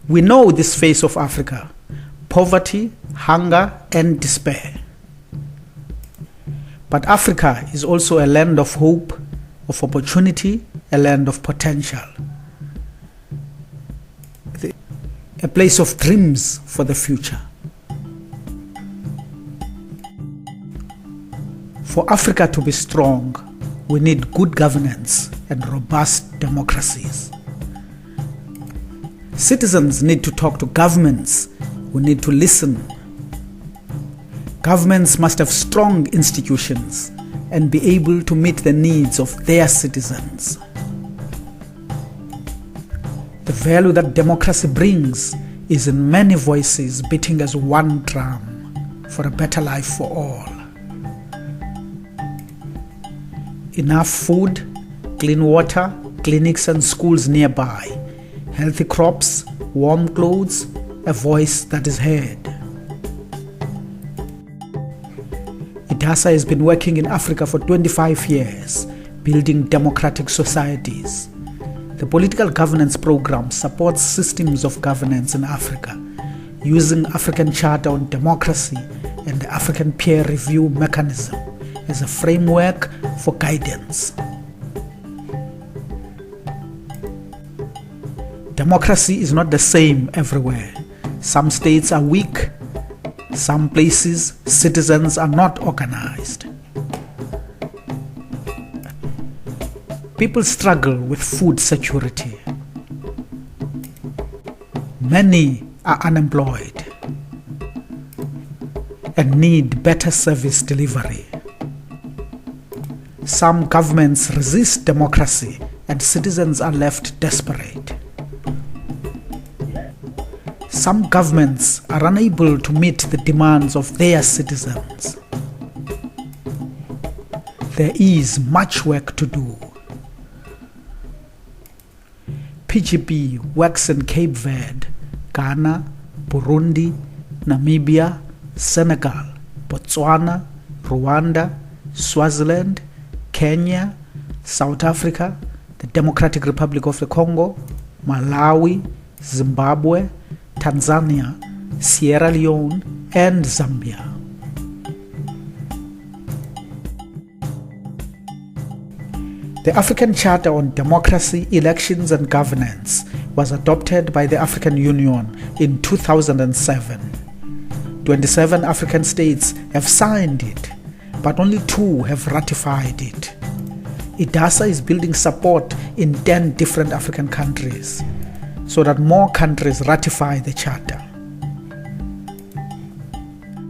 We know this face of Africa: poverty, hunger, and despair. But Africa is also a land of hope, of opportunity, a land of potential. A place of dreams for the future. For Africa to be strong, we need good governance and robust democracies. Citizens need to talk to governments. We need to listen. Governments must have strong institutions and be able to meet the needs of their citizens. The value that democracy brings is in many voices beating as one drum for a better life for all. Enough food, clean water, clinics and schools nearby, healthy crops, warm clothes, a voice that is heard. IDASA has been working in Africa for 25 years, building democratic societies. The political governance program supports systems of governance in Africa, using African Charter on Democracy and the African Peer Review Mechanism as a framework for guidance. Democracy is not the same everywhere. Some states are weak. Some places, citizens are not organized. People struggle with food security. Many are unemployed and need better service delivery. Some governments resist democracy and citizens are left desperate. Some governments are unable to meet the demands of their citizens. There is much work to do. PGP works in Cape Verde, Ghana, Burundi, Namibia, Senegal, Botswana, Rwanda, Swaziland, Kenya, South Africa, the Democratic Republic of the Congo, Malawi, Zimbabwe, Tanzania, Sierra Leone, and Zambia. The African Charter on Democracy, Elections and Governance was adopted by the African Union in 2007. 27 African states have signed it, but only 2 have ratified it. IDASA is building support in 10 different African countries so that more countries ratify the Charter.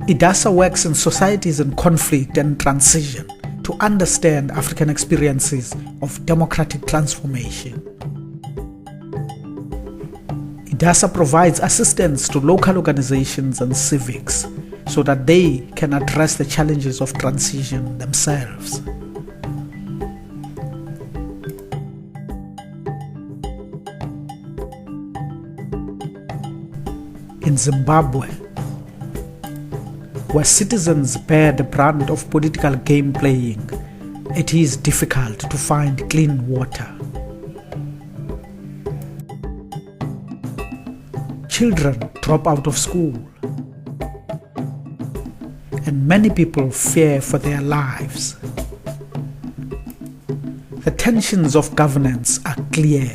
IDASA works in societies in conflict and transition to understand African experiences of democratic transformation. IDASA provides assistance to local organizations and civics so that they can address the challenges of transition themselves. In Zimbabwe, where citizens bear the brunt of political game playing, it is difficult to find clean water. Children drop out of school, and many people fear for their lives. The tensions of governance are clear.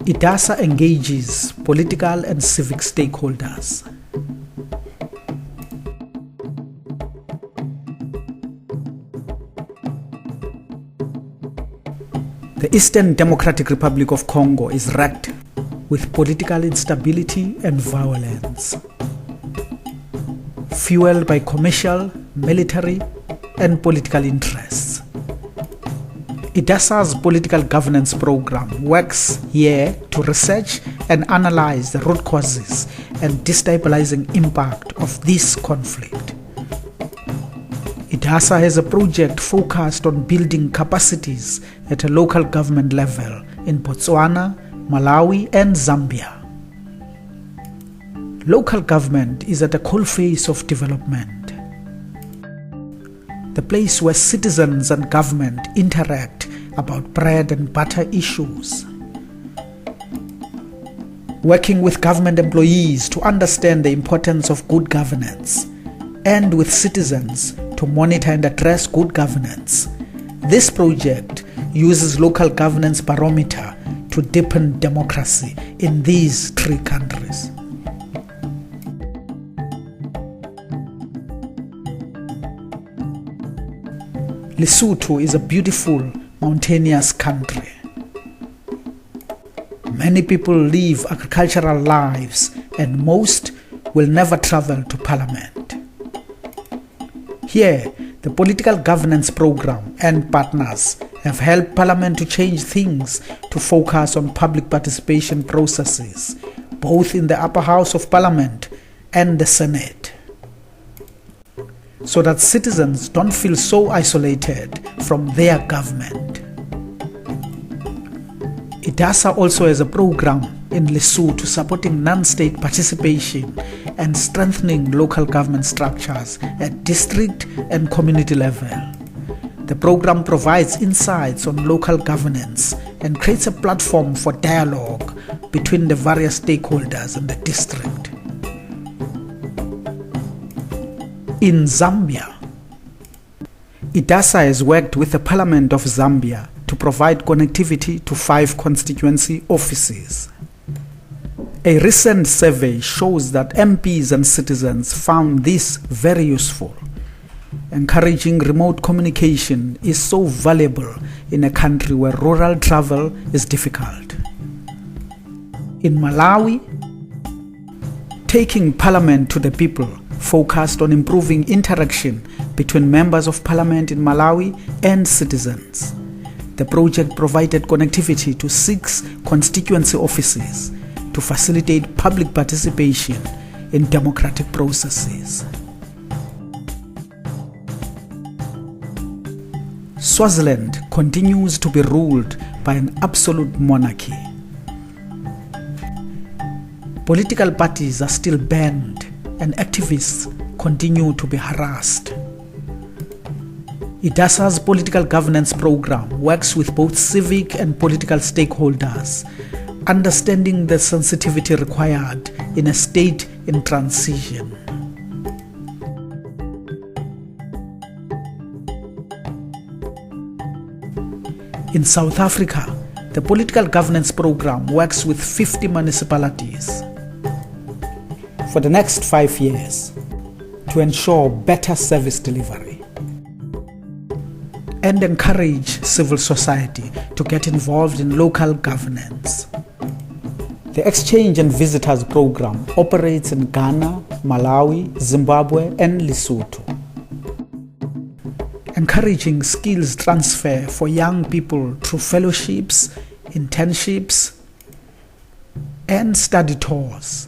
IDASA engages political and civic stakeholders. The Eastern Democratic Republic of Congo is wrecked with political instability and violence, fueled by commercial, military, and political interests. IDASA's political governance program works here to research and analyze the root causes and destabilizing impact of this conflict. IDASA has a project focused on building capacities at a local government level in Botswana, Malawi, and Zambia. Local government is at a coalface of development, the place where citizens and government interact about bread and butter issues. working with government employees to understand the importance of good governance, and with citizens to monitor and address good governance. This project uses local governance barometer to deepen democracy in these 3 countries. Lesotho is a beautiful mountainous country. Many people live agricultural lives and most will never travel to parliament. Here, the political governance program and partners have helped parliament to change things to focus on public participation processes, both in the upper house of parliament and the Senate, so that citizens don't feel so isolated from their government. IDASA also has a program in Lesotho supporting non-state participation and strengthening local government structures at district and community level. The program provides insights on local governance and creates a platform for dialogue between the various stakeholders in the district. In Zambia, IDASA has worked with the Parliament of Zambia to provide connectivity to 5 constituency offices. A recent survey shows that MPs and citizens found this very useful. Encouraging remote communication is so valuable in a country where rural travel is difficult. In Malawi, taking Parliament to the people focused on improving interaction between members of Parliament in Malawi and citizens. The project provided connectivity to 6 constituency offices to facilitate public participation in democratic processes. Swaziland continues to be ruled by an absolute monarchy. Political parties are still banned and activists continue to be harassed. IDASA's political governance program works with both civic and political stakeholders, understanding the sensitivity required in a state in transition. In South Africa, the political governance program works with 50 municipalities for the next 5 years to ensure better service delivery and encourage civil society to get involved in local governance. The Exchange and Visitors Program operates in Ghana, Malawi, Zimbabwe, and Lesotho, encouraging skills transfer for young people through fellowships, internships, and study tours.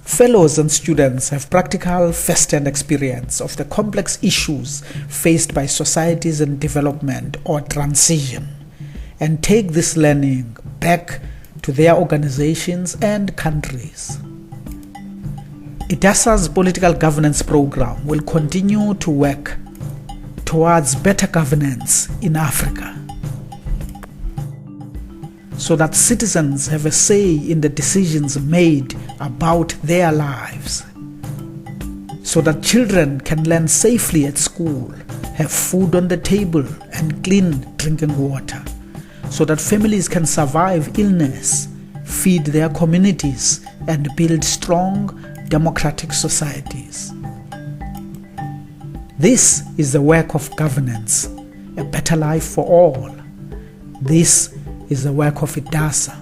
Fellows and students have practical first-hand experience of the complex issues faced by societies in development or transition and take this learning back to their organizations and countries. IDASA's political governance program will continue to work towards better governance in Africa, so that citizens have a say in the decisions made about their lives, so that children can learn safely at school, have food on the table and clean drinking water, so that families can survive illness, feed their communities, and build strong democratic societies. This is the work of governance, a better life for all. This is the work of IDASA.